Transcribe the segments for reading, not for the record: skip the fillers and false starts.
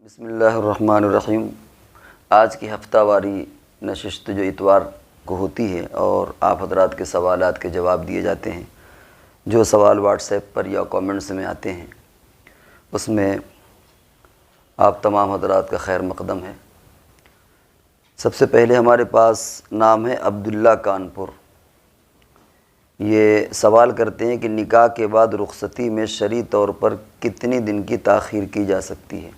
بسم اللہ الرحمن الرحیم۔ آج کی ہفتہ واری نشست جو اتوار کو ہوتی ہے اور آپ حضرات کے سوالات کے جواب دیے جاتے ہیں، جو سوال واٹس ایپ پر یا کامنٹس میں آتے ہیں، اس میں آپ تمام حضرات کا خیر مقدم ہے۔ سب سے پہلے ہمارے پاس نام ہے عبداللہ کانپور۔ یہ سوال کرتے ہیں کہ نکاح کے بعد رخصتی میں شرعی طور پر کتنی دن کی تاخیر کی جا سکتی ہے؟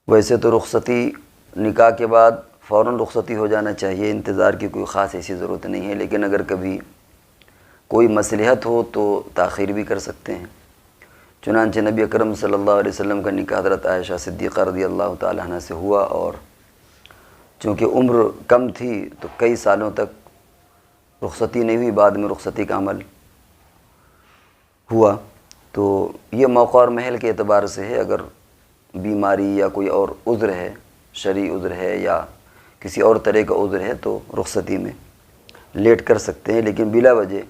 ویسے تو رخصتی نکاح کے بعد فوراً رخصتی ہو جانا چاہیے، انتظار کی کوئی خاص ایسی ضرورت نہیں ہے، لیکن اگر کبھی کوئی مصلحت ہو تو تاخیر بھی کر سکتے ہیں۔ چنانچہ نبی اکرم صلی اللہ علیہ وسلم کا نکاح حضرت عائشہ صدیقہ رضی اللہ تعالیٰ عنہ سے ہوا، اور چونکہ عمر کم تھی تو کئی سالوں تک رخصتی نہیں ہوئی، بعد میں رخصتی کا عمل ہوا۔ تو یہ موقع اور محل کے اعتبار سے ہے، اگر بیماری یا کوئی اور عذر ہے، شرعی عذر ہے یا کسی اور طرح کا عذر ہے تو رخصتی میں لیٹ کر سکتے ہیں، لیکن بلا وجہ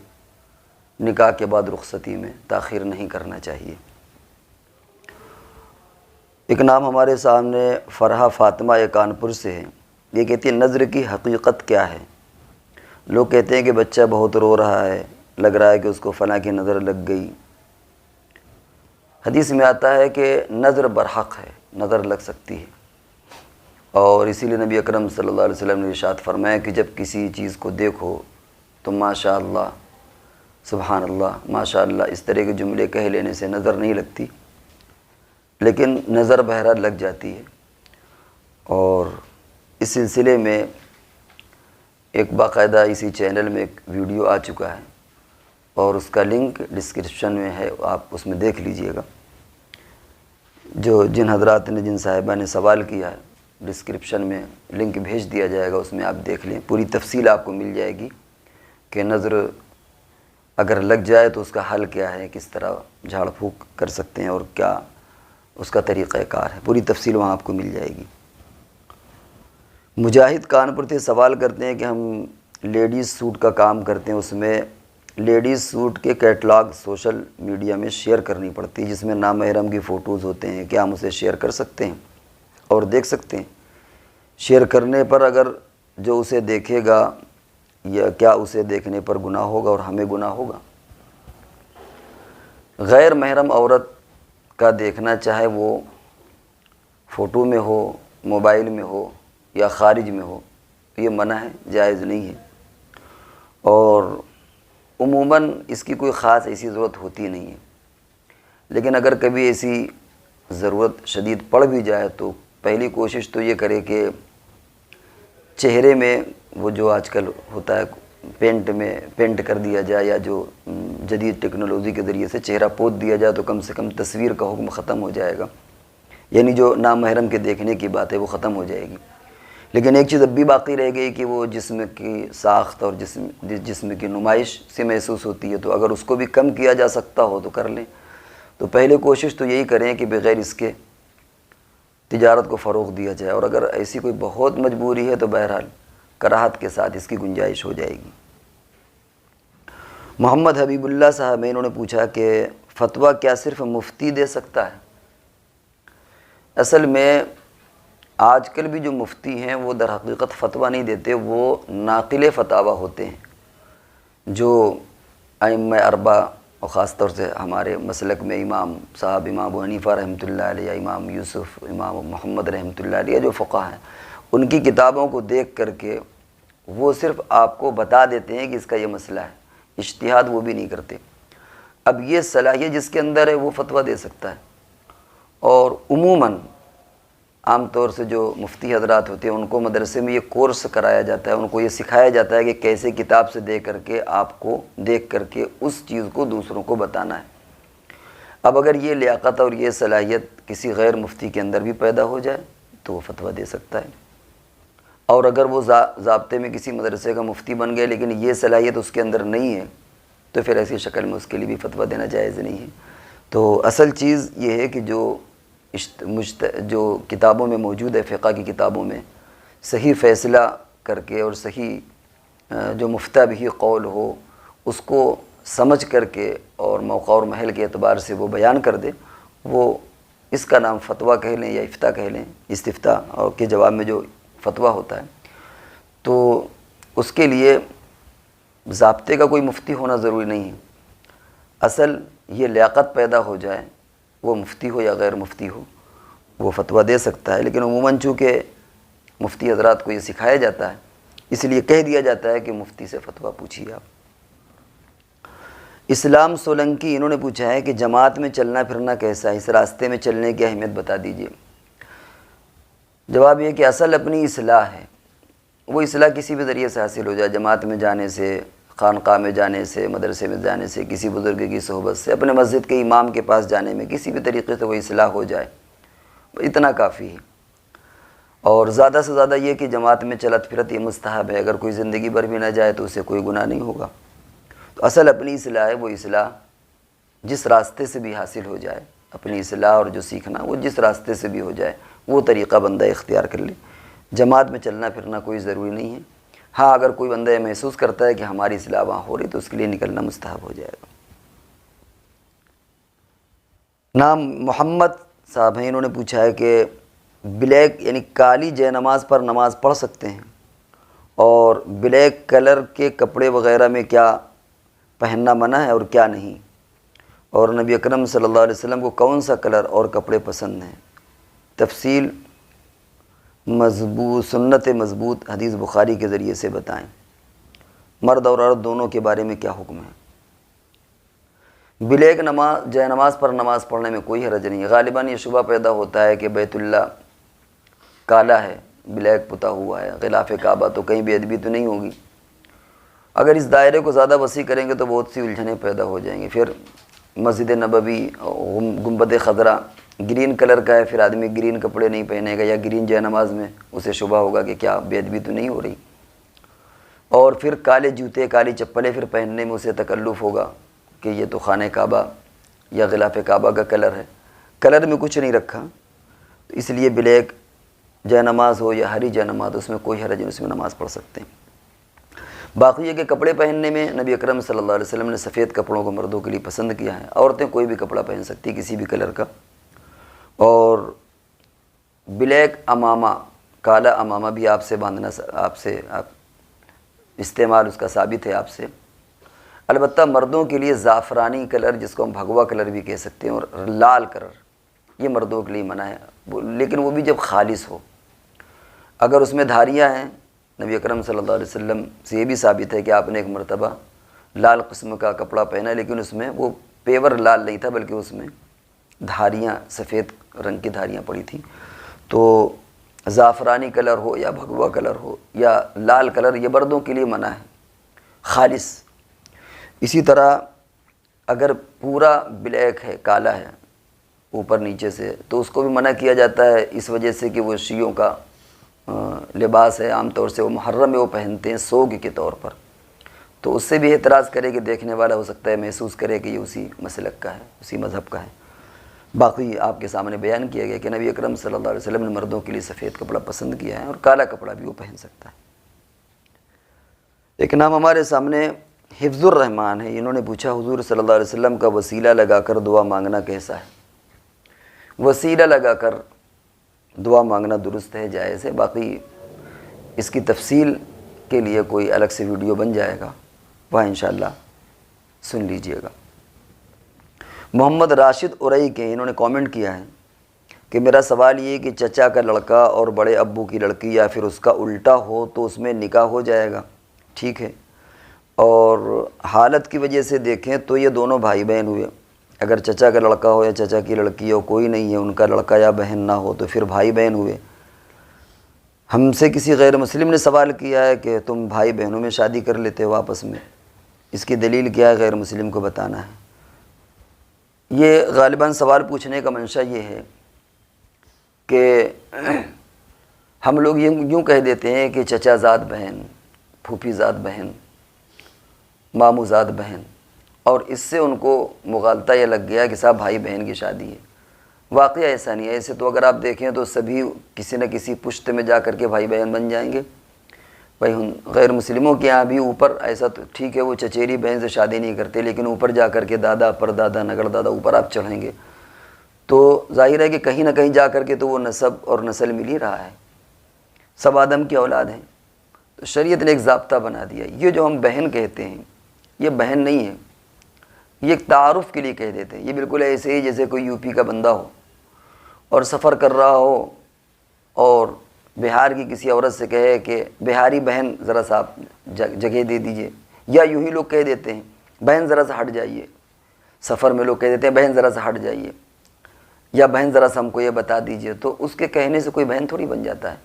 نکاح کے بعد رخصتی میں تاخیر نہیں کرنا چاہیے۔ ایک نام ہمارے سامنے فرحہ فاطمہ یہ کانپور سے ہے۔ یہ کہتی ہے نظر کی حقیقت کیا ہے؟ لوگ کہتے ہیں کہ بچہ بہت رو رہا ہے، لگ رہا ہے کہ اس کو فلاں کی نظر لگ گئی۔ حدیث میں آتا ہے کہ نظر برحق ہے، نظر لگ سکتی ہے، اور اسی لیے نبی اکرم صلی اللہ علیہ وسلم نے ارشاد فرمایا کہ جب کسی چیز کو دیکھو تو ماشاء اللہ، سبحان اللہ، ماشاء اللہ اس طرح کے جملے کہہ لینے سے نظر نہیں لگتی، لیکن نظر بہرحال لگ جاتی ہے۔ اور اس سلسلے میں ایک باقاعدہ اسی چینل میں ایک ویڈیو آ چکا ہے، اور اس کا لنک ڈسکرپشن میں ہے، آپ اس میں دیکھ لیجئے گا۔ جن حضرات نے، جن صاحبہ نے سوال کیا ہے، ڈسکرپشن میں لنک بھیج دیا جائے گا، اس میں آپ دیکھ لیں، پوری تفصیل آپ کو مل جائے گی کہ نظر اگر لگ جائے تو اس کا حل کیا ہے، کس طرح جھاڑ پھونک کر سکتے ہیں اور کیا اس کا طریقہ کار ہے، پوری تفصیل وہاں آپ کو مل جائے گی۔ مجاہد کانپور سے سوال کرتے ہیں کہ ہم لیڈیز سوٹ کا کام کرتے ہیں، اس میں لیڈیز سوٹ کے کیٹلاگ سوشل میڈیا میں شیئر کرنی پڑتی ہے، جس میں نامحرم کی فوٹوز ہوتے ہیں، کیا ہم اسے شیئر کر سکتے ہیں اور دیکھ سکتے ہیں؟ شیئر کرنے پر اگر جو اسے دیکھے گا، یا کیا اسے دیکھنے پر گناہ ہوگا اور ہمیں گناہ ہوگا؟ غیر محرم عورت کا دیکھنا، چاہے وہ فوٹو میں ہو، موبائل میں ہو یا خارج میں ہو، یہ منع ہے، جائز نہیں ہے، اور عموماً اس کی کوئی خاص ایسی ضرورت ہوتی نہیں ہے، لیکن اگر کبھی ایسی ضرورت شدید پڑ بھی جائے تو پہلی کوشش تو یہ کرے کہ چہرے میں وہ جو آج کل ہوتا ہے پینٹ کر دیا جائے، یا جو جدید ٹیکنالوجی کے ذریعے سے چہرہ پوت دیا جائے، تو کم سے کم تصویر کا حکم ختم ہو جائے گا، یعنی جو نامحرم کے دیکھنے کی بات ہے وہ ختم ہو جائے گی۔ لیکن ایک چیز اب بھی باقی رہ گئی کہ وہ جسم کی ساخت اور جسم کی نمائش سے محسوس ہوتی ہے، تو اگر اس کو بھی کم کیا جا سکتا ہو تو کر لیں۔ تو پہلے کوشش تو یہی کریں کہ بغیر اس کے تجارت کو فروغ دیا جائے، اور اگر ایسی کوئی بہت مجبوری ہے تو بہرحال کراہت کے ساتھ اس کی گنجائش ہو جائے گی۔ محمد حبیب اللہ صاحب میں انہوں نے پوچھا کہ فتویٰ کیا صرف مفتی دے سکتا ہے؟ اصل میں آج کل بھی جو مفتی ہیں وہ در حقیقت فتویٰ نہیں دیتے، وہ ناقل فتاویٰ ہوتے ہیں، جو ائمہ اربعہ اور خاص طور سے ہمارے مسلک میں امام صاحب، امام ابو حنیفہ رحمۃ اللہ علیہ، امام یوسف، امام محمد رحمۃ اللہ علیہ، جو فقہ ہیں، ان کی کتابوں کو دیکھ کر کے وہ صرف آپ کو بتا دیتے ہیں کہ اس کا یہ مسئلہ ہے، اجتہاد وہ بھی نہیں کرتے۔ اب یہ صلاحیت جس کے اندر ہے وہ فتویٰ دے سکتا ہے، اور عموماً عام طور سے جو مفتی حضرات ہوتے ہیں ان کو مدرسے میں یہ کورس کرایا جاتا ہے، ان کو یہ سکھایا جاتا ہے کہ کیسے کتاب سے دیکھ کر کے اس چیز کو دوسروں کو بتانا ہے۔ اب اگر یہ لیاقت اور یہ صلاحیت کسی غیر مفتی کے اندر بھی پیدا ہو جائے تو وہ فتویٰ دے سکتا ہے، اور اگر وہ ضابطے میں کسی مدرسے کا مفتی بن گئے لیکن یہ صلاحیت اس کے اندر نہیں ہے تو پھر ایسی شکل میں اس کے لیے بھی فتویٰ دینا جائز نہیں ہے۔ تو اصل چیز یہ ہے کہ جو کتابوں میں موجود ہے، فقہ کی کتابوں میں صحیح فیصلہ کر کے اور صحیح جو مفتہ بھی قول ہو اس کو سمجھ کر کے اور موقع اور محل کے اعتبار سے وہ بیان کر دے، وہ اس کا نام فتویٰ کہہ لیں یا افتاء کہہ لیں، استفتاء اور کے جواب میں جو فتویٰ ہوتا ہے، تو اس کے لیے ضابطے کا کوئی مفتی ہونا ضروری نہیں ہے۔ اصل یہ لیاقت پیدا ہو جائے، وہ مفتی ہو یا غیر مفتی ہو وہ فتویٰ دے سکتا ہے، لیکن عموماً چونکہ مفتی حضرات کو یہ سکھایا جاتا ہے، اس لیے کہہ دیا جاتا ہے کہ مفتی سے فتویٰ پوچھیے آپ۔ اسلام سولنکی انہوں نے پوچھا ہے کہ جماعت میں چلنا پھرنا کیسا ہے، اس راستے میں چلنے کی اہمیت بتا دیجیے۔ جواب یہ کہ اصل اپنی اصلاح ہے، وہ اصلاح کسی بھی ذریعے سے حاصل ہو جائے، جماعت میں جانے سے، خانقاہ میں جانے سے، مدرسے میں جانے سے، کسی بزرگ کی صحبت سے، اپنے مسجد کے امام کے پاس جانے میں، کسی بھی طریقے سے وہ اصلاح ہو جائے، اتنا کافی ہے۔ اور زیادہ سے زیادہ یہ کہ جماعت میں چلت پھرت یہ مستحب ہے، اگر کوئی زندگی بھر بھی نہ جائے تو اسے کوئی گناہ نہیں ہوگا۔ تو اصل اپنی اصلاح ہے، وہ اصلاح جس راستے سے بھی حاصل ہو جائے، اپنی اصلاح اور جو سیکھنا وہ جس راستے سے بھی ہو جائے، وہ طریقہ بندہ اختیار کر لے۔ جماعت میں چلنا پھرنا کوئی ضروری نہیں ہے، ہاں اگر کوئی بندہ یہ محسوس کرتا ہے کہ ہماری اصلاح وہاں ہو رہی تو اس کے لیے نکلنا مستحب ہو جائے گا۔ نام محمد صاحب ہیں، انہوں نے پوچھا ہے کہ بلیک یعنی کالی جے نماز پر نماز پڑھ سکتے ہیں، اور بلیک کلر کے کپڑے وغیرہ میں کیا پہننا منع ہے اور کیا نہیں، اور نبی اکرم صلی اللہ علیہ وسلم کو کون سا کلر اور کپڑے پسند ہیں؟ تفصیل مضبوط سنت مضبوط حدیث بخاری کے ذریعے سے بتائیں۔ مرد اور عورت دونوں کے بارے میں کیا حکم ہے؟ بلیک جے نماز پر نماز پڑھنے میں کوئی حرج نہیں ہے۔ غالباً یہ شبہ پیدا ہوتا ہے کہ بیت اللہ کالا ہے، بلیک پتا ہوا ہے، غلاف کعبہ، تو کہیں بے ادبی تو نہیں ہوگی۔ اگر اس دائرے کو زیادہ وسیع کریں گے تو بہت سی الجھنیں پیدا ہو جائیں گی۔ پھر مسجد نبوی گنبد خضرا گرین کلر کا ہے، پھر آدمی گرین کپڑے نہیں پہنے گا، یا گرین جے نماز میں اسے شبہ ہوگا کہ کیا بے ادبی تو نہیں ہو رہی۔ اور پھر کالے جوتے کالی چپلیں پھر پہننے میں اسے تکلف ہوگا کہ یہ تو خانہ کعبہ یا غلاف کعبہ کا کلر ہے، کلر میں کچھ نہیں رکھا، تو اس لیے بلیک جے نماز ہو یا ہری جے نماز، اس میں کوئی حرج نہیں، اس میں نماز پڑھ سکتے ہیں۔ باقی یہ کہ کپڑے پہننے میں نبی اکرم صلی اللہ علیہ وسلم نے سفید کپڑوں کو مردوں کے لیے پسند کیا ہے، عورتیں کوئی بھی کپڑا پہن سکتی کسی بھی کلر کا۔ اور بلیک امامہ، کالا امامہ بھی آپ سے باندھنا آپ استعمال اس کا ثابت ہے آپ سے۔ البتہ مردوں کے لیے زعفرانی کلر، جس کو ہم بھگوا کلر بھی کہہ سکتے ہیں، اور لال کلر، یہ مردوں کے لیے منع ہے، لیکن وہ بھی جب خالص ہو۔ اگر اس میں دھاریاں ہیں، نبی اکرم صلی اللہ علیہ وسلم سے یہ بھی ثابت ہے کہ آپ نے ایک مرتبہ لال قسم کا کپڑا پہنا، لیکن اس میں وہ پیور لال نہیں تھا، بلکہ اس میں دھاریاں، سفید رنگ کی دھاریاں پڑی تھیں۔ تو زعفرانی کلر ہو یا بھگوا کلر ہو یا لال کلر، یہ مردوں کے لیے منع ہے، خالص۔ اسی طرح اگر پورا بلیک ہے، کالا ہے اوپر نیچے سے، تو اس کو بھی منع کیا جاتا ہے، اس وجہ سے کہ وہ شیعوں کا لباس ہے، عام طور سے وہ محرم میں وہ پہنتے ہیں سوگ کے طور پر، تو اس سے بھی اعتراض کرے کہ دیکھنے والا ہو سکتا ہے محسوس کرے کہ یہ اسی مسلک کا ہے، اسی مذہب کا ہے۔ باقی آپ کے سامنے بیان کیا گیا کہ نبی اکرم صلی اللہ علیہ وسلم نے مردوں کے لیے سفید کپڑا پسند کیا ہے، اور کالا کپڑا بھی وہ پہن سکتا ہے۔ ایک نام ہمارے سامنے حفظ الرحمان ہے، انہوں نے پوچھا حضور صلی اللہ علیہ وسلم کا وسیلہ لگا کر دعا مانگنا کیسا ہے؟ وسیلہ لگا کر دعا مانگنا درست ہے، جائز ہے۔ باقی اس کی تفصیل کے لیے کوئی الگ سے ویڈیو بن جائے گا، وہاں انشاءاللہ سن لیجئے گا۔ محمد راشد ارئی کے انہوں نے کامنٹ کیا ہے کہ میرا سوال یہ ہے کہ چچا کا لڑکا اور بڑے ابو کی لڑکی یا پھر اس کا الٹا ہو تو اس میں نکاح ہو جائے گا؟ ٹھیک ہے، اور حالت کی وجہ سے دیکھیں تو یہ دونوں بھائی بہن ہوئے، اگر چچا کا لڑکا ہو یا چچا کی لڑکی ہو، کوئی نہیں ہے ان کا لڑکا یا بہن نہ ہو، تو پھر بھائی بہن ہوئے۔ ہم سے کسی غیر مسلم نے سوال کیا ہے کہ تم بھائی بہنوں میں شادی کر لیتے ہو آپس میں، اس کی دلیل کیا ہے؟ غیر مسلم کو بتانا ہے۔ یہ غالباً سوال پوچھنے کا منشا یہ ہے کہ ہم لوگ یوں کہہ دیتے ہیں کہ چچا زاد بہن، پھوپھی زاد بہن، ماموں زاد بہن، اور اس سے ان کو مغالطہ یہ لگ گیا کہ صاحب بھائی بہن کی شادی ہے۔ واقعہ ایسا نہیں ہے، ایسے تو اگر آپ دیکھیں تو سبھی کسی نہ کسی پشت میں جا کر کے بھائی بہن بن جائیں گے۔ بھائی غیر مسلموں کے یہاں بھی اوپر ایسا تو ٹھیک ہے، وہ چچیری بہن سے شادی نہیں کرتے، لیکن اوپر جا کر کے دادا، پردادا، نگڑ دادا، اوپر آپ چڑھیں گے تو ظاہر ہے کہ کہیں نہ کہیں جا کر کے تو وہ نسب اور نسل مل ہی رہا ہے، سب آدم کی اولاد ہیں۔ تو شریعت نے ایک ضابطہ بنا دیا، یہ جو ہم بہن کہتے ہیں یہ بہن نہیں ہے، یہ ایک تعارف کے لیے کہہ دیتے ہیں۔ یہ بالکل ایسے ہی جیسے کوئی یو پی کا بندہ ہو اور سفر کر رہا ہو اور بہار کی کسی عورت سے کہے کہ بہاری بہن ذرا سا آپ جگہ دے دیجئے، یا یوں ہی لوگ کہہ دیتے ہیں بہن ذرا سا ہٹ جائیے، سفر میں لوگ کہہ دیتے ہیں بہن ذرا سا ہٹ جائیے، یا بہن ذرا سا ہم کو یہ بتا دیجئے، تو اس کے کہنے سے کوئی بہن تھوڑی بن جاتا ہے۔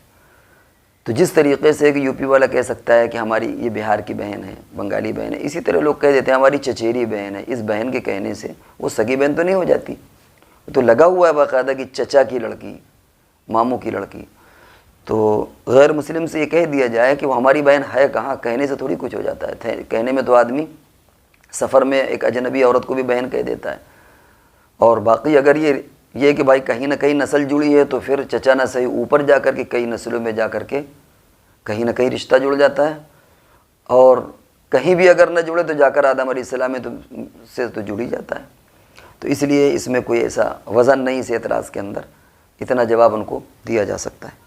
تو جس طریقے سے کہ یو پی والا کہہ سکتا ہے کہ ہماری یہ بہار کی بہن ہے، بنگالی بہن ہے، اسی طرح لوگ کہہ دیتے ہیں ہماری چچیری بہن ہے۔ اس بہن کے کہنے سے وہ سگی بہن تو نہیں ہو جاتی، تو لگا ہوا ہے باقاعدہ کہ چچا کی لڑکی، ماموں کی لڑکی۔ تو غیر مسلم سے یہ کہہ دیا جائے کہ وہ ہماری بہن ہے کہاں، کہنے سے تھوڑی کچھ ہو جاتا ہے۔ کہنے میں تو آدمی سفر میں ایک اجنبی عورت کو بھی بہن کہہ دیتا ہے، اور باقی اگر یہ کہ بھائی کہیں نہ کہیں نسل جڑی ہے تو پھر چچا نہ صحیح اوپر جا کر کے کئی نسلوں میں جا کر کے کہیں نہ کہیں رشتہ جڑ جاتا ہے، اور کہیں بھی اگر نہ جڑے تو جا کر آدم علیہ السلام سے تو جڑ ہی جاتا ہے۔ تو اس لیے اس میں کوئی ایسا وزن نہیں، اس اعتراض کے اندر اتنا جواب ان کو دیا جا سکتا ہے۔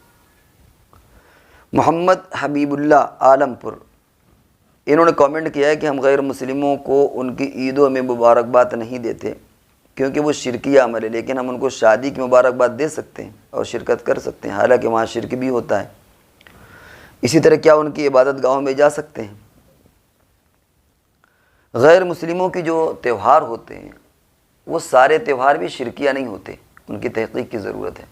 محمد حبیب اللہ عالم پور، انہوں نے کامنٹ کیا ہے کہ ہم غیر مسلموں کو ان کی عیدوں میں مبارکباد نہیں دیتے کیونکہ وہ شرکی عمل ہے، لیکن ہم ان کو شادی کی مبارکباد دے سکتے ہیں اور شرکت کر سکتے ہیں، حالانکہ وہاں شرک بھی ہوتا ہے۔ اسی طرح کیا ان کی عبادت گاہوں میں جا سکتے ہیں؟ غیر مسلموں کی جو تہوار ہوتے ہیں وہ سارے تہوار بھی شرکیہ نہیں ہوتے، ان کی تحقیق کی ضرورت ہے۔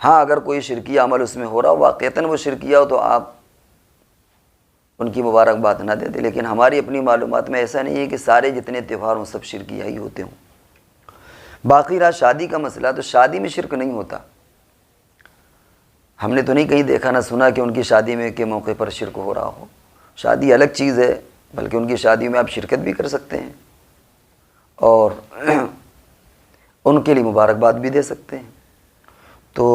ہاں اگر کوئی شرکیہ عمل اس میں ہو رہا ہو، واقعتاً وہ شرکیہ ہو، تو آپ ان کی مبارکباد نہ دے دیں، لیکن ہماری اپنی معلومات میں ایسا نہیں ہے کہ سارے جتنے تہوار ہوں سب شرکیہ ہی ہوتے ہوں۔ باقی رہا شادی کا مسئلہ، تو شادی میں شرک نہیں ہوتا، ہم نے تو نہیں کہیں دیکھا نہ سنا کہ ان کی شادی میں کے موقع پر شرک ہو رہا ہو۔ شادی الگ چیز ہے، بلکہ ان کی شادی میں آپ شرکت بھی کر سکتے ہیں اور ان کے لیے مبارکباد بھی دے سکتے ہیں۔ تو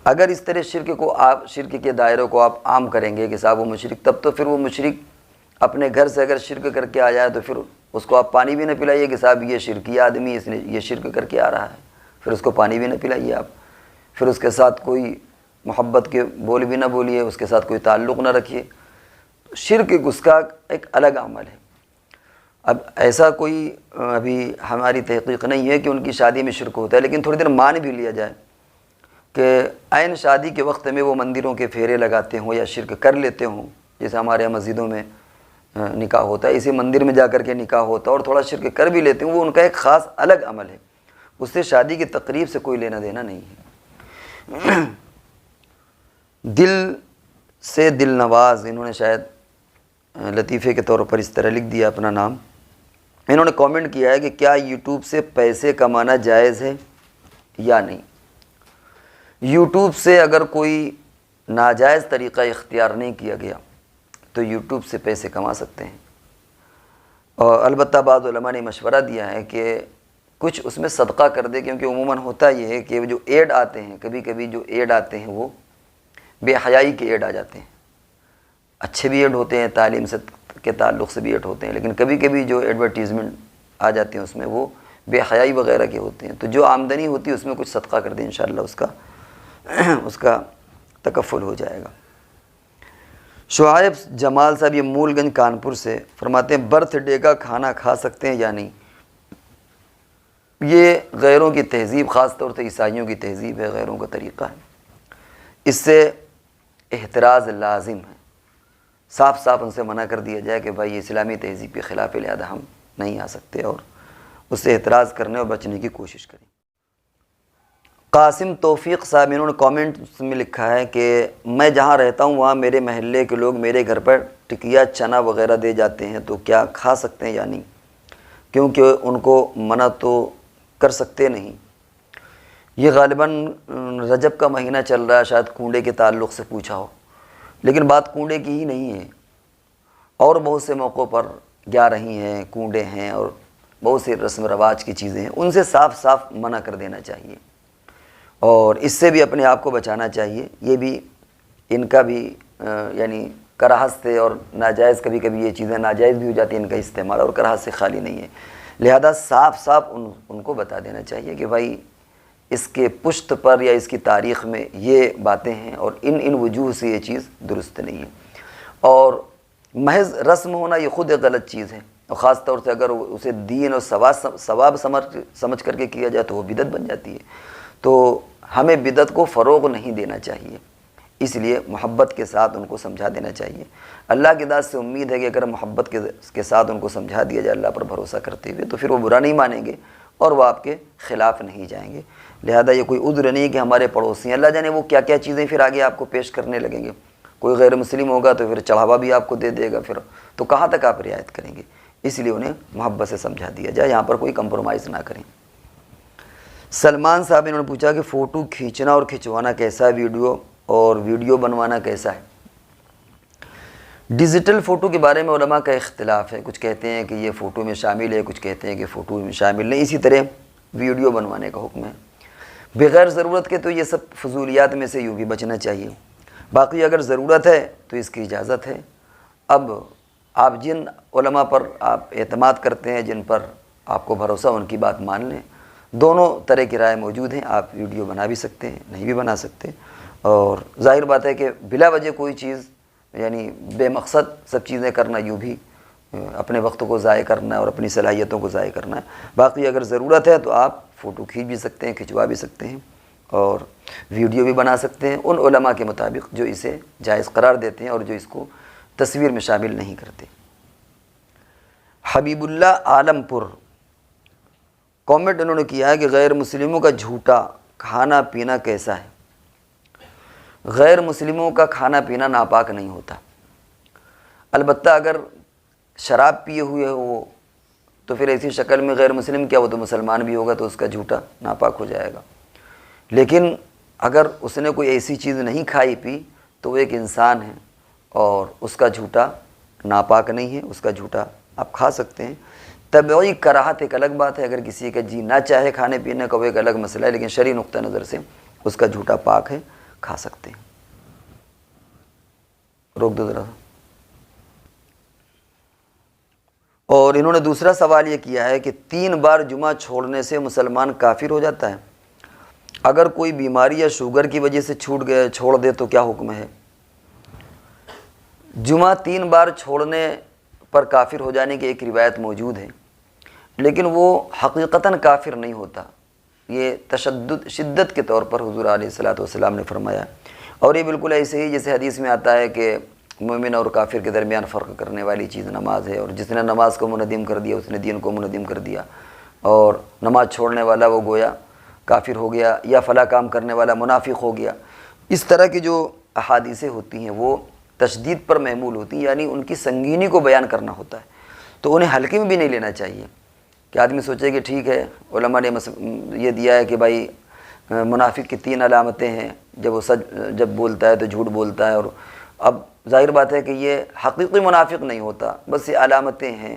اگر اس طرح شرک کو آپ شرک کے دائروں کو آپ عام کریں گے کہ صاحب وہ مشرک، تب تو پھر وہ مشرک اپنے گھر سے اگر شرک کر کے آ جائے تو پھر اس کو آپ پانی بھی نہ پلائیے کہ صاحب یہ شرکی آدمی اس نے یہ شرک کر کے آ رہا ہے، پھر اس کو پانی بھی نہ پلائیے آپ، پھر اس کے ساتھ کوئی محبت کے بول بھی نہ بولیے، اس کے ساتھ کوئی تعلق نہ رکھیے۔ شرک اس کا ایک الگ عمل ہے۔ اب ایسا کوئی ابھی ہماری تحقیق نہیں ہے کہ ان کی شادی میں شرک ہوتا ہے، لیکن تھوڑی دیر مان بھی لیا جائے کہ عین شادی کے وقت میں وہ مندروں کے پھیرے لگاتے ہوں یا شرک کر لیتے ہوں، جیسے ہمارے یہاں مسجدوں میں نکاح ہوتا ہے، اسی مندر میں جا کر کے نکاح ہوتا ہے اور تھوڑا شرک کر بھی لیتے ہیں، وہ ان کا ایک خاص الگ عمل ہے، اس سے شادی کی تقریب سے کوئی لینا دینا نہیں ہے۔ دل سے دل نواز، انہوں نے شاید لطیفے کے طور پر اس طرح لکھ دیا اپنا نام، انہوں نے کامنٹ کیا ہے کہ کیا یوٹیوب سے پیسے کمانا جائز ہے یا نہیں؟ یوٹیوب سے اگر کوئی ناجائز طریقہ اختیار نہیں کیا گیا تو یوٹیوب سے پیسے کما سکتے ہیں، اور البتہ بعض علماء نے مشورہ دیا ہے کہ کچھ اس میں صدقہ کر دے، کیونکہ عموماً ہوتا یہ ہے کہ جو ایڈ آتے ہیں، کبھی کبھی جو ایڈ آتے ہیں وہ بے حیائی کے ایڈ آ جاتے ہیں، اچھے بھی ایڈ ہوتے ہیں، تعلیم سے کے تعلق سے بھی ایڈ ہوتے ہیں، لیکن کبھی کبھی جو ایڈورٹیزمنٹ آ جاتے ہیں اس میں وہ بے حیائی وغیرہ کے ہوتے ہیں، تو جو آمدنی ہوتی ہے اس میں کچھ صدقہ کر دیں، انشاءاللہ اس کا تکفل ہو جائے گا۔ شعیب جمال صاحب، یہ مول گنج کانپور سے، فرماتے ہیں برتھ ڈے کا کھانا کھا سکتے ہیں یا نہیں؟ یہ غیروں کی تہذیب، خاص طور سے عیسائیوں کی تہذیب ہے، غیروں کا طریقہ ہے، اس سے احتراز لازم ہے، صاف صاف ان سے منع کر دیا جائے کہ بھائی اسلامی تہذیب کے خلاف ہے، لہذا ہم نہیں آ سکتے، اور اس سے اعتراض کرنے اور بچنے کی کوشش کریں۔ قاسم توفیق صاحب، انہوں نے کامنٹ میں لکھا ہے کہ میں جہاں رہتا ہوں وہاں میرے محلے کے لوگ میرے گھر پر ٹکیا چنا وغیرہ دے جاتے ہیں، تو کیا کھا سکتے ہیں یا نہیں؟ کیونکہ ان کو منع تو کر سکتے نہیں۔ یہ غالباً رجب کا مہینہ چل رہا ہے، شاید کنڈے کے تعلق سے پوچھا ہو، لیکن بات کنڈے کی ہی نہیں ہے، اور بہت سے موقعوں پر گیارہی ہیں، کنڈے ہیں، اور بہت سے رسم و رواج کی چیزیں ہیں، ان سے صاف صاف منع کر دینا چاہیے، اور اس سے بھی اپنے آپ کو بچانا چاہیے۔ یہ بھی ان کا بھی یعنی کراہت سے اور ناجائز، کبھی کبھی یہ چیزیں ناجائز بھی ہو جاتی ہیں ان کا استعمال، اور کراہت سے خالی نہیں ہے۔ لہذا صاف صاف ان کو بتا دینا چاہیے کہ بھائی اس کے پشت پر یا اس کی تاریخ میں یہ باتیں ہیں اور ان وجوہ سے یہ چیز درست نہیں ہے. اور محض رسم ہونا یہ خود ایک غلط چیز ہے، اور خاص طور سے اگر اسے دین اور ثواب سمجھ کر کے کیا جائے تو وہ بدعت بن جاتی ہے. تو ہمیں بدعت کو فروغ نہیں دینا چاہیے، اس لیے محبت کے ساتھ ان کو سمجھا دینا چاہیے. اللہ کی ذات سے امید ہے کہ اگر محبت کے ساتھ ان کو سمجھا دیا جائے اللہ پر بھروسہ کرتے ہوئے تو پھر وہ برا نہیں مانیں گے اور وہ آپ کے خلاف نہیں جائیں گے. لہذا یہ کوئی عذر نہیں کہ ہمارے پڑوسی ہیں، اللہ جانے وہ کیا کیا چیزیں پھر آگے آپ کو پیش کرنے لگیں گے. کوئی غیر مسلم ہوگا تو پھر چڑھاوا بھی آپ کو دے دے گا، پھر تو کہاں تک آپ رعایت کریں گے. اس لیے انہیں محبت سے سمجھا دیا جائے، یہاں پر کوئی کمپرومائز نہ کریں. سلمان صاحب انہوں نے پوچھا کہ فوٹو کھینچنا اور کھنچوانا کیسا ہے، ویڈیو بنوانا کیسا ہے. ڈیجیٹل فوٹو کے بارے میں علماء کا اختلاف ہے، کچھ کہتے ہیں کہ یہ فوٹو میں شامل ہے، کچھ کہتے ہیں کہ فوٹو میں شامل نہیں. اسی طرح ویڈیو بنوانے کا حکم ہے. بغیر ضرورت کے تو یہ سب فضولیات میں سے یوں بھی بچنا چاہیے. باقی اگر ضرورت ہے تو اس کی اجازت ہے. اب آپ جن علماء پر آپ اعتماد کرتے ہیں، جن پر آپ کو بھروسہ، ان کی بات مان لیں. دونوں طرح کی رائے موجود ہیں، آپ ویڈیو بنا بھی سکتے ہیں، نہیں بھی بنا سکتے. اور ظاہر بات ہے کہ بلا وجہ کوئی چیز یعنی بے مقصد سب چیزیں کرنا یوں بھی اپنے وقت کو ضائع کرنا ہے اور اپنی صلاحیتوں کو ضائع کرنا ہے. باقی اگر ضرورت ہے تو آپ فوٹو کھینچ بھی سکتے ہیں، کھنچوا بھی سکتے ہیں اور ویڈیو بھی بنا سکتے ہیں ان علماء کے مطابق جو اسے جائز قرار دیتے ہیں اور جو اس کو تصویر میں شامل نہیں کرتے. حبیب اللہ عالم پور کامنٹ انہوں نے کیا ہے کہ غیر مسلموں کا جھوٹا کھانا پینا کیسا ہے. غیر مسلموں کا کھانا پینا ناپاک نہیں ہوتا، البتہ اگر شراب پیے ہوئے ہو تو پھر ایسی شکل میں غیر مسلم کیا، وہ تو مسلمان بھی ہوگا تو اس کا جھوٹا ناپاک ہو جائے گا. لیکن اگر اس نے کوئی ایسی چیز نہیں کھائی پی تو وہ ایک انسان ہے اور اس کا جھوٹا ناپاک نہیں ہے، اس کا جھوٹا آپ کھا سکتے ہیں. طبعی کراہت ایک الگ بات ہے، اگر کسی کا جی نہ چاہے کھانے پینے کا وہ ایک الگ مسئلہ ہے، لیکن شرعی نقطہ نظر سے اس کا جھوٹا پاک ہے، کھا سکتے ہیں. روک دو ذرا. اور انہوں نے دوسرا سوال یہ کیا ہے کہ 3 بار جمعہ چھوڑنے سے مسلمان کافر ہو جاتا ہے؟ اگر کوئی بیماری یا شوگر کی وجہ سے چھوڑ دے تو کیا حکم ہے؟ جمعہ 3 بار چھوڑنے پر کافر ہو جانے کی ایک روایت موجود ہے، لیکن وہ حقیقتاً کافر نہیں ہوتا. یہ شدت کے طور پر حضور علیہ الصلوۃ والسلام نے فرمایا، اور یہ بالکل ایسے ہی جیسے حدیث میں آتا ہے کہ مومن اور کافر کے درمیان فرق کرنے والی چیز نماز ہے، اور جس نے نماز کو منہدم کر دیا اس نے دین کو منہدم کر دیا، اور نماز چھوڑنے والا وہ گویا کافر ہو گیا، یا فلاں کام کرنے والا منافق ہو گیا. اس طرح کی جو احادیثیں ہوتی ہیں وہ تشدید پر محمول ہوتی ہیں، یعنی ان کی سنگینی کو بیان کرنا ہوتا ہے، تو انہیں ہلکے میں بھی نہیں لینا چاہیے کہ آدمی سوچے کہ ٹھیک ہے علماء نے یہ دیا ہے کہ بھائی منافق کی 3 علامتیں ہیں، جب بولتا ہے تو جھوٹ بولتا ہے، اور اب ظاہر بات ہے کہ یہ حقیقی منافق نہیں ہوتا، بس یہ علامتیں ہیں،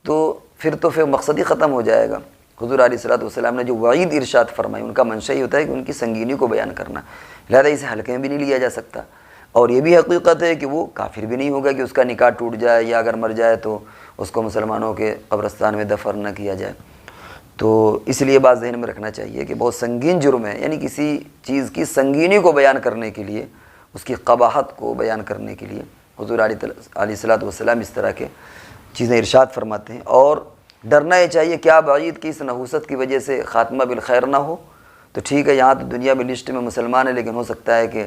تو پھر مقصد ہی ختم ہو جائے گا. حضور علیہ الصلوۃ والسلام نے جو وعید ارشاد فرمائی ان کا منشا ہی ہوتا ہے کہ ان کی سنگینی کو بیان کرنا، لہذا اسے ہلکے میں بھی نہیں لیا جا سکتا. اور یہ بھی حقیقت ہے کہ وہ کافر بھی نہیں ہوگا کہ اس کا نکاح ٹوٹ جائے یا اگر مر جائے تو اس کو مسلمانوں کے قبرستان میں دفن نہ کیا جائے. تو اس لیے بات ذہن میں رکھنا چاہیے کہ بہت سنگین جرم ہے، یعنی کسی چیز کی سنگینی کو بیان کرنے کے لیے، اس کی قباحت کو بیان کرنے کے لیے حضور علیہ الصلوۃ والسلام اس طرح کے چیزیں ارشاد فرماتے ہیں. اور ڈرنا یہ چاہیے کہ آپ بعید کی اس نحوست کی وجہ سے خاتمہ بالخیر نہ ہو تو ٹھیک ہے، یہاں تو دنیا میں لسٹ میں مسلمان ہے، لیکن ہو سکتا ہے کہ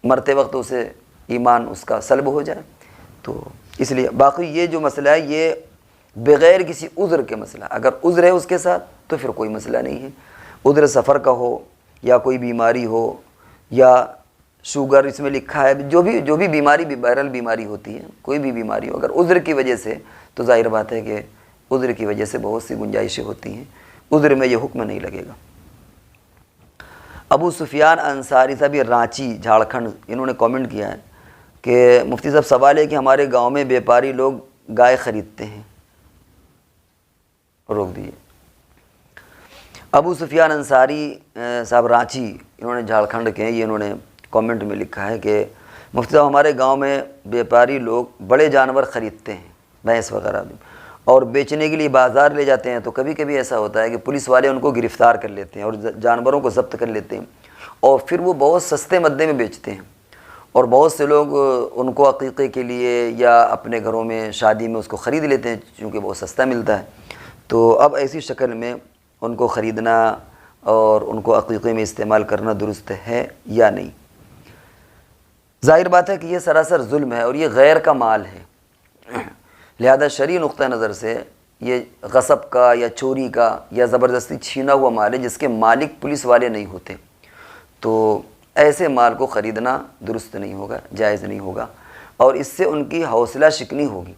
مرتے وقت اسے ایمان اس کا سلب ہو جائے. تو اس لیے باقی یہ جو مسئلہ ہے یہ بغیر کسی عذر کے مسئلہ، اگر عذر ہے اس کے ساتھ تو پھر کوئی مسئلہ نہیں ہے. عذر سفر کا ہو یا کوئی بیماری ہو یا شوگر اس میں لکھا ہے، جو بھی بیماری وائرل بیماری ہوتی ہے، کوئی بھی بیماری ہو، اگر عذر کی وجہ سے تو ظاہر بات ہے کہ عذر کی وجہ سے بہت سی گنجائشیں ہوتی ہیں، عذر میں یہ حکم نہیں لگے گا. ابو سفیان انصاری صاحب رانچی جھارکھنڈ انہوں نے کامنٹ کیا ہے کہ مفتی صاحب سوال ہے کہ ہمارے گاؤں میں بیپاری لوگ گائے خریدتے ہیں. روک دیجیے. ابو سفیان انصاری صاحب رانچی انہوں نے جھارکھنڈ کے ہیں، یہ انہوں نے کامنٹ میں لکھا ہے کہ مفتی صاحب ہمارے گاؤں میں بیپاری لوگ بڑے جانور خریدتے ہیں، بھینس وغیرہ بھی، اور بیچنے کے لیے بازار لے جاتے ہیں تو کبھی کبھی ایسا ہوتا ہے کہ پولیس والے ان کو گرفتار کر لیتے ہیں اور جانوروں کو ضبط کر لیتے ہیں، اور پھر وہ بہت سستے مدے میں بیچتے ہیں، اور بہت سے لوگ ان کو عقیقے کے لیے یا اپنے گھروں میں شادی میں اس کو خرید لیتے ہیں چونکہ بہت سستا ملتا ہے۔ تو اب ایسی شکل میں ان کو خریدنا اور ان کو عقیقے میں استعمال کرنا درست ہے یا نہیں؟ ظاہر بات ہے کہ یہ سراسر ظلم ہے اور یہ غیر کا مال ہے، لہذا شرعی نقطہ نظر سے یہ غصب کا یا چوری کا یا زبردستی چھینا ہوا مال ہے جس کے مالک پولیس والے نہیں ہوتے، تو ایسے مال کو خریدنا درست نہیں ہوگا، جائز نہیں ہوگا، اور اس سے ان کی حوصلہ شکنی ہوگی،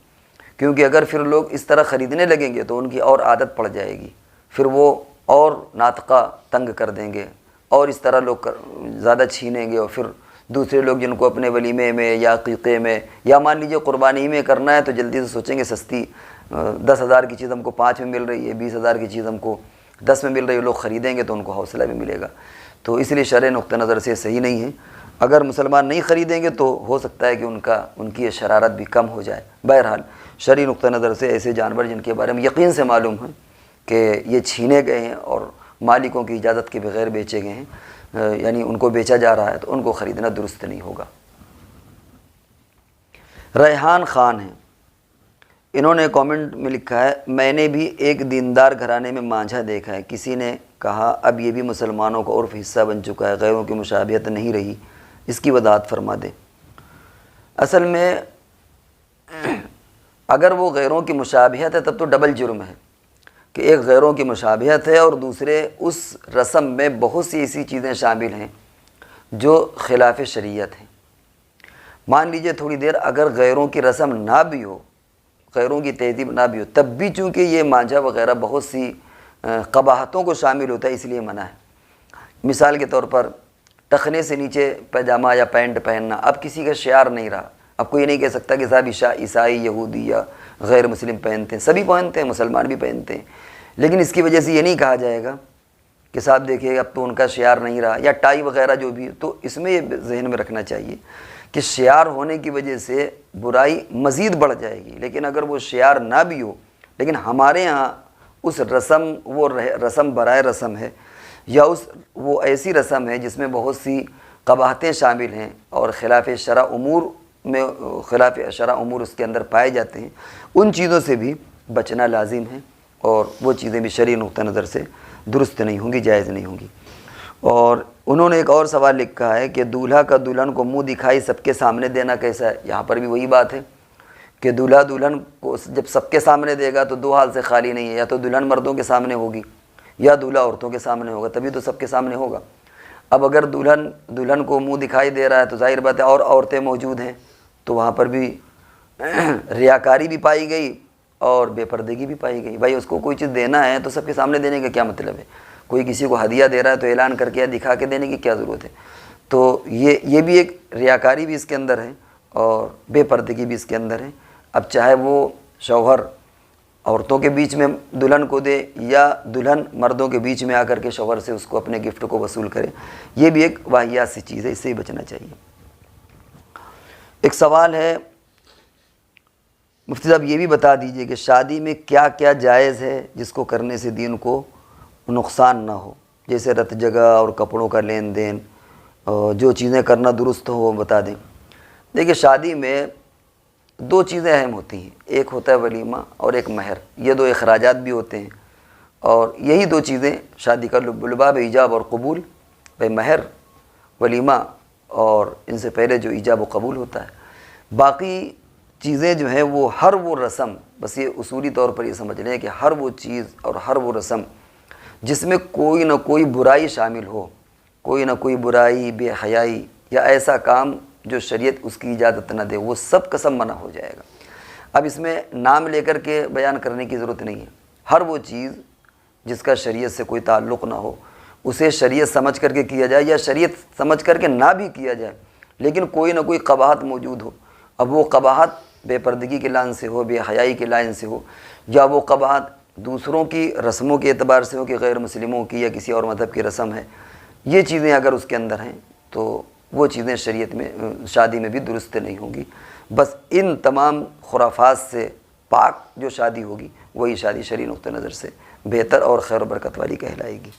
کیونکہ اگر پھر لوگ اس طرح خریدنے لگیں گے تو ان کی اور عادت پڑ جائے گی، پھر وہ اور ناطقہ تنگ کر دیں گے اور اس طرح لوگ زیادہ چھینیں گے، اور پھر دوسرے لوگ جن کو اپنے ولیمے میں یا عقیقے میں یا مان لیجیے قربانی میں کرنا ہے تو جلدی سے سوچیں گے سستی 10,000 کی چیز ہم کو 5 میں مل رہی ہے، 20,000 کی چیز ہم کو 10 میں مل رہی ہے، لوگ خریدیں گے تو ان کو حوصلہ بھی ملے گا، تو اس لیے شرعی نقطہ نظر سے صحیح نہیں ہے۔ اگر مسلمان نہیں خریدیں گے تو ہو سکتا ہے کہ ان کی یہ شرارت بھی کم ہو جائے۔ بہرحال شرعی نقطہ نظر سے ایسے جانور جن کے بارے میں یقین سے معلوم ہے کہ یہ چھینے گئے ہیں اور مالکوں کی اجازت کے بغیر بیچے گئے ہیں، یعنی ان کو بیچا جا رہا ہے، تو ان کو خریدنا درست نہیں ہوگا۔ ریحان خان ہیں، انہوں نے کامنٹ میں لکھا ہے، میں نے بھی ایک دیندار گھرانے میں مانجھا دیکھا ہے، کسی نے کہا اب یہ بھی مسلمانوں کا عرف حصہ بن چکا ہے، غیروں کی مشابہت نہیں رہی، اس کی وضاحت فرما دیں۔ اصل میں اگر وہ غیروں کی مشابہت ہے تب تو ڈبل جرم ہے کہ ایک غیروں کی مشابہت ہے اور دوسرے اس رسم میں بہت سی ایسی چیزیں شامل ہیں جو خلاف شریعت ہیں۔ مان لیجئے تھوڑی دیر اگر غیروں کی رسم نہ بھی ہو، غیروں کی تہذیب نہ بھی ہو، تب بھی چونکہ یہ مانجھا وغیرہ بہت سی قباحتوں کو شامل ہوتا ہے، اس لیے منع ہے۔ مثال کے طور پر ٹخنے سے نیچے پیجامہ یا پینٹ پہننا اب کسی کا شعار نہیں رہا، اب کوئی یہ نہیں کہہ سکتا کہ صاحب عیسائی یہودی یا غیر مسلم پہنتے ہیں، سبھی پہنتے ہیں، مسلمان بھی پہنتے ہیں، لیکن اس کی وجہ سے یہ نہیں کہا جائے گا کہ صاحب دیکھیے اب تو ان کا شعار نہیں رہا، یا ٹائی وغیرہ جو بھی، تو اس میں یہ ذہن میں رکھنا چاہیے کہ شعار ہونے کی وجہ سے برائی مزید بڑھ جائے گی، لیکن اگر وہ شعار نہ بھی ہو لیکن ہمارے ہاں اس رسم وہ رسم برائے رسم ہے یا وہ ایسی رسم ہے جس میں بہت سی قباحتیں شامل ہیں اور خلاف شرع امور اس کے اندر پائے جاتے ہیں، ان چیزوں سے بھی بچنا لازم ہے، اور وہ چیزیں بھی شرعی نقطہ نظر سے درست نہیں ہوں گی، جائز نہیں ہوں گی۔ اور انہوں نے ایک اور سوال لکھا ہے کہ دولہا کا دلہن کو منہ دکھائی سب کے سامنے دینا کیسا ہے؟ یہاں پر بھی وہی بات ہے کہ دولہا دلہن کو جب سب کے سامنے دے گا تو دو حال سے خالی نہیں ہے، یا تو دلہن مردوں کے سامنے ہوگی یا دولہا عورتوں کے سامنے ہوگا، تبھی تو سب کے سامنے ہوگا۔ اب اگر دلہن کو منہ دکھائی دے رہا ہے تو ظاہر بات ہے اور عورتیں موجود ہیں، تو وہاں پر بھی ریاکاری بھی پائی گئی اور بے پردگی بھی پائی گئی۔ بھائی اس کو کوئی چیز دینا ہے تو سب کے سامنے دینے کا کیا مطلب ہے؟ کوئی کسی کو ہدیہ دے رہا ہے تو اعلان کر کے یا دکھا کے دینے کی کیا ضرورت ہے؟ تو یہ بھی ایک ریاکاری بھی اس کے اندر ہے اور بے پردگی بھی اس کے اندر ہے۔ اب چاہے وہ شوہر عورتوں کے بیچ میں دلہن کو دے یا دلہن مردوں کے بیچ میں آ کر کے شوہر سے اس کو اپنے گفٹ کو وصول کرے، یہ بھی ایک واہیات سی چیز ہے، اس سے ہی بچنا چاہیے۔ ایک سوال ہے، مفتی صاحب یہ بھی بتا دیجئے کہ شادی میں کیا کیا جائز ہے جس کو کرنے سے دین کو نقصان نہ ہو، جیسے رت جگہ اور کپڑوں کا لین دین، جو چیزیں کرنا درست ہو وہ بتا دیں۔ دیکھیے شادی میں دو چیزیں اہم ہوتی ہیں، ایک ہوتا ہے ولیمہ اور ایک مہر، یہ دو اخراجات بھی ہوتے ہیں، اور یہی دو چیزیں شادی کا لب و لباب ایجاب اور قبول، بھائی مہر، ولیمہ، اور ان سے پہلے جو ایجاب و قبول ہوتا ہے۔ باقی چیزیں جو ہیں وہ ہر وہ رسم، بس یہ اصولی طور پر یہ سمجھ لیں کہ ہر وہ چیز اور ہر وہ رسم جس میں کوئی نہ کوئی برائی شامل ہو، کوئی نہ کوئی برائی، بے حیائی یا ایسا کام جو شریعت اس کی اجازت نہ دے، وہ سب قسم منع ہو جائے گا۔ اب اس میں نام لے کر کے بیان کرنے کی ضرورت نہیں ہے، ہر وہ چیز جس کا شریعت سے کوئی تعلق نہ ہو اسے شریعت سمجھ کر کے کیا جائے یا شریعت سمجھ کر کے نہ بھی کیا جائے، لیکن کوئی نہ کوئی قباحت موجود ہو۔ اب وہ قباحت بے پردگی کے لائن سے ہو، بے حیائی کے لائن سے ہو، یا وہ قباحت دوسروں کی رسموں کے اعتبار سے ہو کہ غیر مسلموں کی یا کسی اور مذہب کی رسم ہے، یہ چیزیں اگر اس کے اندر ہیں تو وہ چیزیں شریعت میں شادی میں بھی درست نہیں ہوں گی۔ بس ان تمام خرافات سے پاک جو شادی ہوگی وہی شادی شرعی نقطہ نظر سے بہتر اور خیر و برکت والی کہلائے گی۔